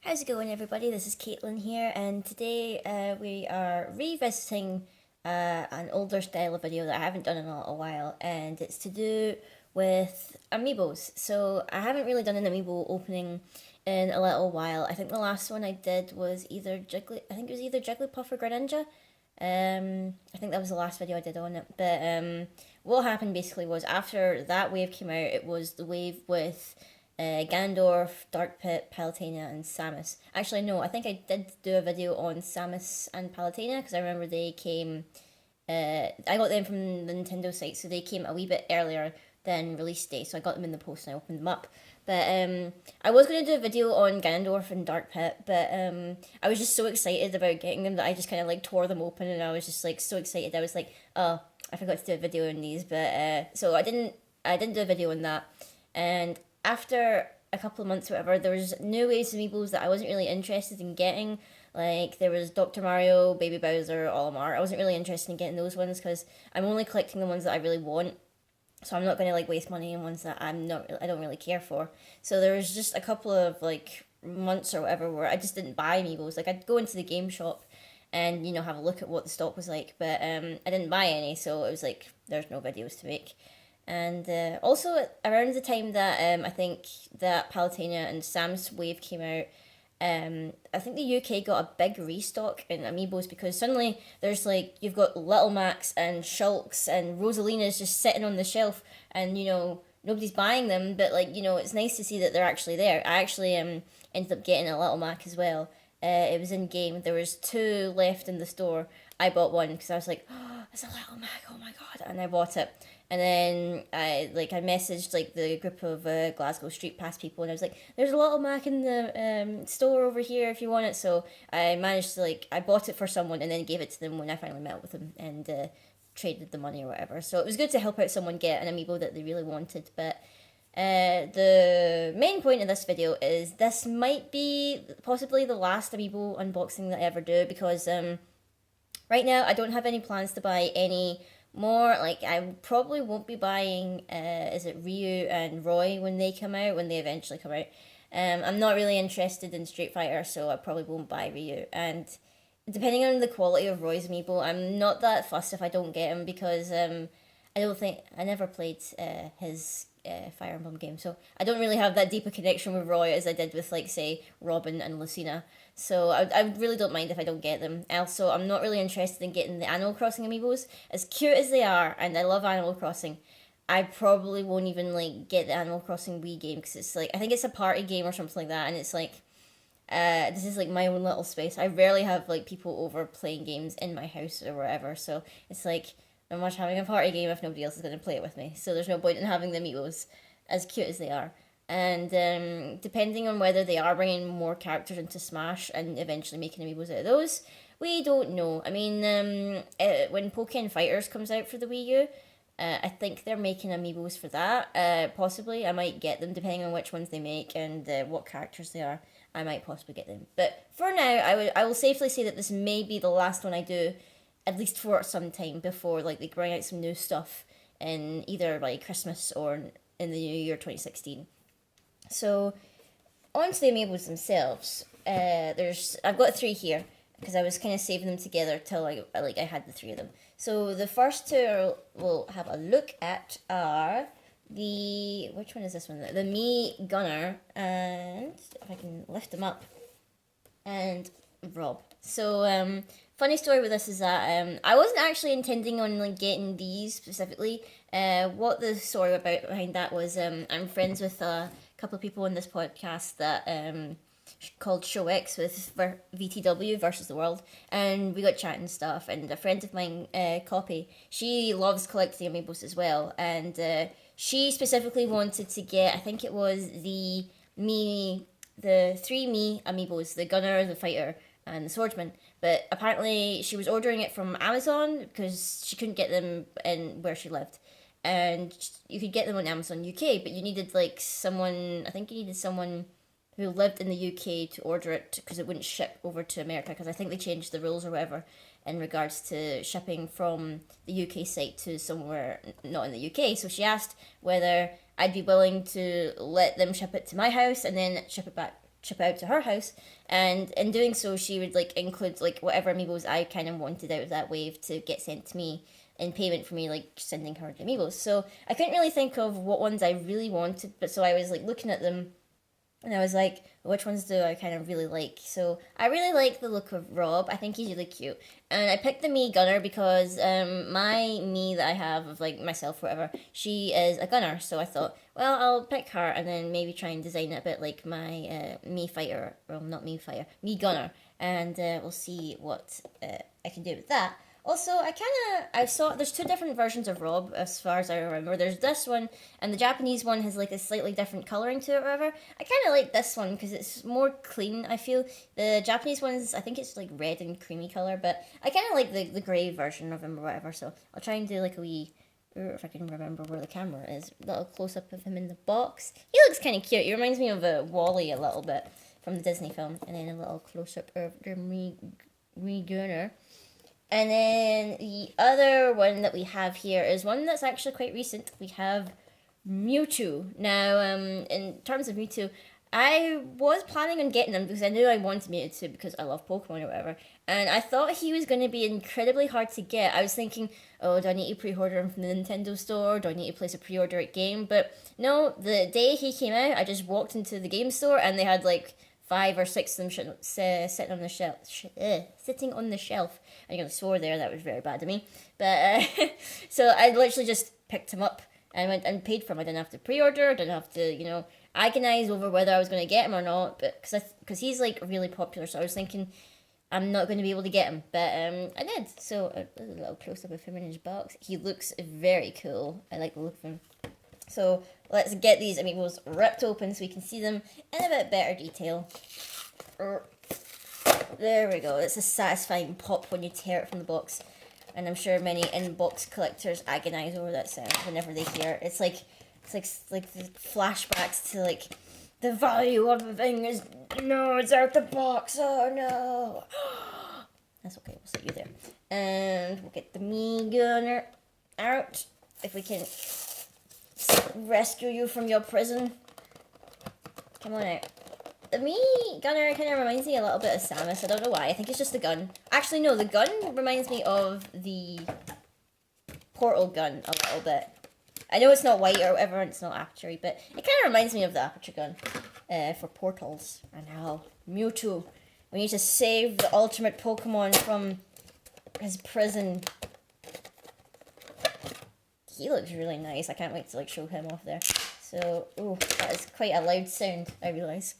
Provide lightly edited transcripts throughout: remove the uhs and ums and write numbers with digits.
How's it going, everybody? This is Caitlin here, and today we are revisiting an older style of video that I haven't done in a while, and it's to do with Amiibos. So I haven't really done an Amiibo opening in a little while. I think the last one I did was either I think it was either Jigglypuff or Greninja. I think that was the last video I did on it. But what happened basically was after that wave came out, it was the wave with Ganondorf, Dark Pit, Palutena, and Samus. Actually, no, I think I did do a video on Samus and Palutena because I remember they came. I got them from the Nintendo site, so they came a wee bit earlier than release day, so I got them in the post and I opened them up. But I was going to do a video on Ganondorf and Dark Pit, but I was just so excited about getting them that I just kind of like tore them open, and I was just like so excited. I was like, oh, I forgot to do a video on these, but so I didn't do a video on that, and after a couple of months, or whatever, there was new waves of amiibos that I wasn't really interested in getting. Like there was Dr. Mario, Baby Bowser, Olimar. I wasn't really interested in getting those ones because I'm only collecting the ones that I really want. So I'm not gonna like waste money on ones that I don't really care for. So there was just a couple of like months or whatever where I just didn't buy amiibos. Like I'd go into the game shop and have a look at what the stock was like, but I didn't buy any, so it was like there's no videos to make. And also around the time that I think that Palutena and Sam's wave came out, I think the UK got a big restock in Amiibos because suddenly there's like you've got Little Max and Shulks and Rosalina's just sitting on the shelf, and nobody's buying them, but like it's nice to see that they're actually there. I actually ended up getting a Little Mac as well. It was in game. There was two left in the store. I bought one because I was like, oh, it's a Little Mac. Oh my god! And I bought it. And then I messaged like the group of Glasgow Street Pass people, and I was like, "There's a Little Mac in the store over here if you want it." So I managed to I bought it for someone and then gave it to them when I finally met with them and traded the money or whatever. So it was good to help out someone get an amiibo that they really wanted. But the main point of this video is this might be possibly the last amiibo unboxing that I ever do because right now I don't have any plans to buy any more. Like I probably won't be buying is it Ryu and Roy when they come out, when they eventually come out. I'm not really interested in Street Fighter, so I probably won't buy Ryu. And depending on the quality of Roy's amiibo, I'm not that fussed if I don't get him because I don't think I never played his Fire Emblem game, so I don't really have that deep a connection with Roy as I did with like say Robin and Lucina. So I really don't mind if I don't get them. Also, I'm not really interested in getting the Animal Crossing amiibos. As cute as they are, and I love Animal Crossing, I probably won't even like get the Animal Crossing Wii game because it's like I think it's a party game or something like that, and it's like this is like my own little space. I rarely have like people over playing games in my house or wherever, so it's like I'm much having a party game if nobody else is going to play it with me. So there's no point in having the amiibos, as cute as they are. And depending on whether they are bringing more characters into Smash and eventually making amiibos out of those, we don't know. I mean, when Pokemon Fighters comes out for the Wii U, I think they're making amiibos for that. Possibly, I might get them depending on which ones they make and what characters they are. I might possibly get them. But for now, I will safely say that this may be the last one I do, at least for some time before like they bring out some new stuff in either like Christmas or in the new year 2016. So on to the amiibos themselves. I've got three here because I was kind of saving them together till I had the three of them. So the first two we'll have a look at are the which one is this one? The Mii Gunner, and if I can lift them up, and Rob. So funny story with this is that I wasn't actually intending on like getting these specifically. What the story about behind that was I'm friends with a couple of people in this podcast that called Show X with VTW versus the World, and we got chatting stuff. And a friend of mine, Copy, she loves collecting amiibos as well, and she specifically wanted to get, I think it was the three Mii amiibos, the Gunner, the Fighter, and the Swordsman. But apparently she was ordering it from Amazon because she couldn't get them in where she lived. And you could get them on Amazon UK, but you needed like someone, I think you needed someone who lived in the UK to order it because it wouldn't ship over to America because I think they changed the rules or whatever in regards to shipping from the UK site to somewhere not in the UK. So she asked whether I'd be willing to let them ship it to my house and then ship it back trip out to her house, and in doing so she would like include like whatever amiibos I kind of wanted out of that wave to get sent to me in payment for me like sending her the amiibos. So I couldn't really think of what ones I really wanted, but so I was like looking at them and I was like, which ones do I kind of really like? So I really like the look of Rob. I think he's really cute. And I picked the Mii Gunner because my Mii that I have of like myself, whatever, she is a gunner. So I thought, well, I'll pick her and then maybe try and design it a bit like my Mii Fighter. Well, not Mii Fighter, Mii Gunner. And we'll see what I can do with that. Also, I saw there's two different versions of Rob as far as I remember. There's this one, and the Japanese one has like a slightly different coloring to it, or whatever. I kind of like this one because it's more clean. I feel the Japanese ones, I think it's like red and creamy color, but I kind of like the gray version of him or whatever. So I'll try and do like a wee, if I can remember where the camera is, a little close up of him in the box. He looks kind of cute. He reminds me of Wall-E a little bit from the Disney film, and then a little close up of the Mii Gunner. And then the other one that we have here is one that's actually quite recent. We have Mewtwo. Now, in terms of Mewtwo, I was planning on getting him because I knew I wanted Mewtwo because I love Pokemon or whatever. And I thought he was going to be incredibly hard to get. I was thinking, oh, do I need to pre-order him from the Nintendo store? Do I need to place a pre-order at game? But no, the day he came out, I just walked into the game store and they had like 5 or 6 of them sitting on the shelf. Sitting on the shelf. I'm gonna swore there. That was very bad of me. But so I literally just picked him up and went and paid for him. I didn't have to pre-order. I didn't have to agonize over whether I was gonna get him or not. But because he's like really popular, so I was thinking I'm not going to be able to get him, but I did. So a little close up of him in his box. He looks very cool. I like the look of him. So let's get these amiibos ripped open so we can see them in a bit better detail. There we go. It's a satisfying pop when you tear it from the box. And I'm sure many in-box collectors agonize over that sound whenever they hear it. It's like the flashbacks to like the value of the thing is no, it's out the box. Oh no. That's okay. We'll set you there, and we'll get the Mii Gunner out if we can rescue you from your prison. Come on out. The Mii Gunner kind of reminds me a little bit of Samus. I don't know why. I think it's just the gun. Actually, no, the gun reminds me of the portal gun a little bit. I know it's not white or whatever, and it's not aperture, but it kind of reminds me of the aperture gun for portals. And now, Mewtwo. We need to save the ultimate Pokemon from his prison. He looks really nice. I can't wait to show him off there. So, oh, that is quite a loud sound, I realise.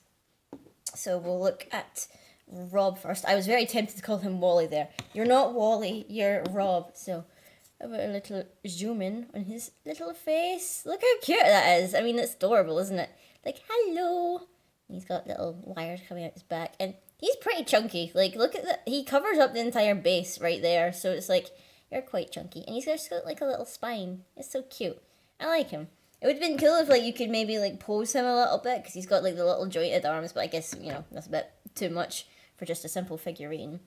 So we'll look at Rob first. I was very tempted to call him Wally there. You're not Wally, you're Rob. So, have a little zoom in on his little face. Look how cute that is. I mean, it's adorable, isn't it? Like, hello. And he's got little wires coming out his back. And he's pretty chunky. Like, look at that. He covers up the entire base right there. So it's like, you're quite chunky. And he's just got like a little spine. It's so cute. I like him. It would have been cool if you could maybe pose him a little bit, because he's got the little jointed arms, but I guess, that's a bit too much for just a simple figurine.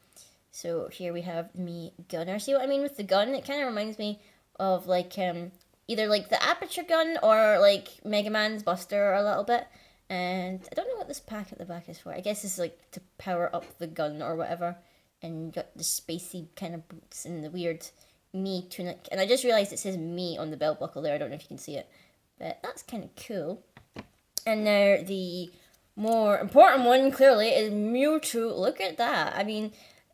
So here we have Mii Gunner. See what I mean with the gun? It kind of reminds me of either the aperture gun or Mega Man's Buster a little bit. And I don't know what this pack at the back is for. I guess it's to power up the gun or whatever. And you got the spacey kind of boots and the weird Mii tunic. And I just realized it says Mii on the belt buckle there. I don't know if you can see it. But that's kind of cool. And now the more important one, clearly, is Mewtwo. Look at that. I mean,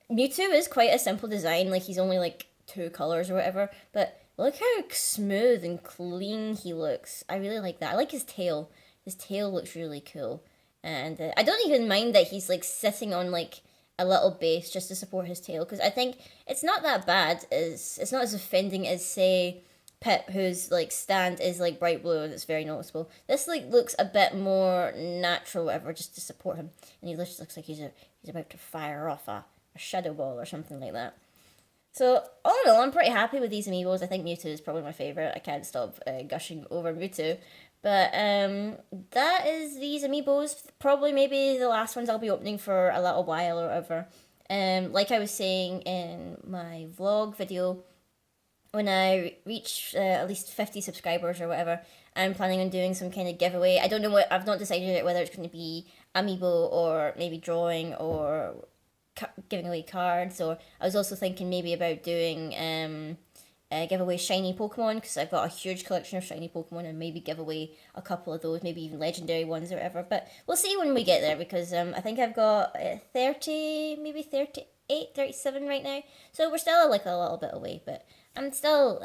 Mewtwo is quite a simple design. He's only 2 colors or whatever. But look how smooth and clean he looks. I really like that. I like his tail. His tail looks really cool. And I don't even mind that he's sitting on a little base just to support his tail. Because I think it's not that bad. It's not as offending as, say, Pip, whose stand is bright blue and it's very noticeable. This looks a bit more natural, whatever, just to support him. And he just looks like he's about to fire off a shadow ball or something like that. So all in all, I'm pretty happy with these amiibos. I think Mewtwo is probably my favorite. I can't stop gushing over Mewtwo. But that is these amiibos. Probably maybe the last ones I'll be opening for a little while or whatever. Like I was saying in my vlog video, when I reach at least 50 subscribers or whatever, I'm planning on doing some kind of giveaway. I don't know I've not decided yet whether it's going to be Amiibo, or maybe drawing, or giving away cards. Or I was also thinking maybe about doing give away shiny Pokemon, because I've got a huge collection of shiny Pokemon, and maybe give away a couple of those, maybe even legendary ones or whatever. But we'll see when we get there, because I think I've got 30, maybe 38, 37 right now. So we're still like a little bit away, but I'm still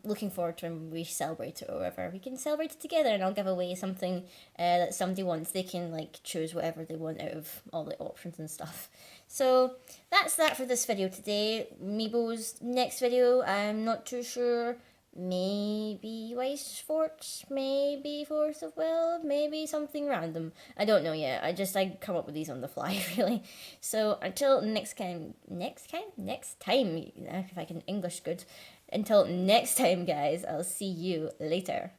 looking forward to when we celebrate it or whatever. We can celebrate it together, and I'll give away something that somebody wants. They can like choose whatever they want out of all the options and stuff. So that's that for this video today. Amiibos next video, I'm not too sure. Maybe Weiss Sports, maybe Force of Will, maybe something random. I don't know yet. I come up with these on the fly, really. So until next time, if I can English good. Until next time, guys, I'll see you later.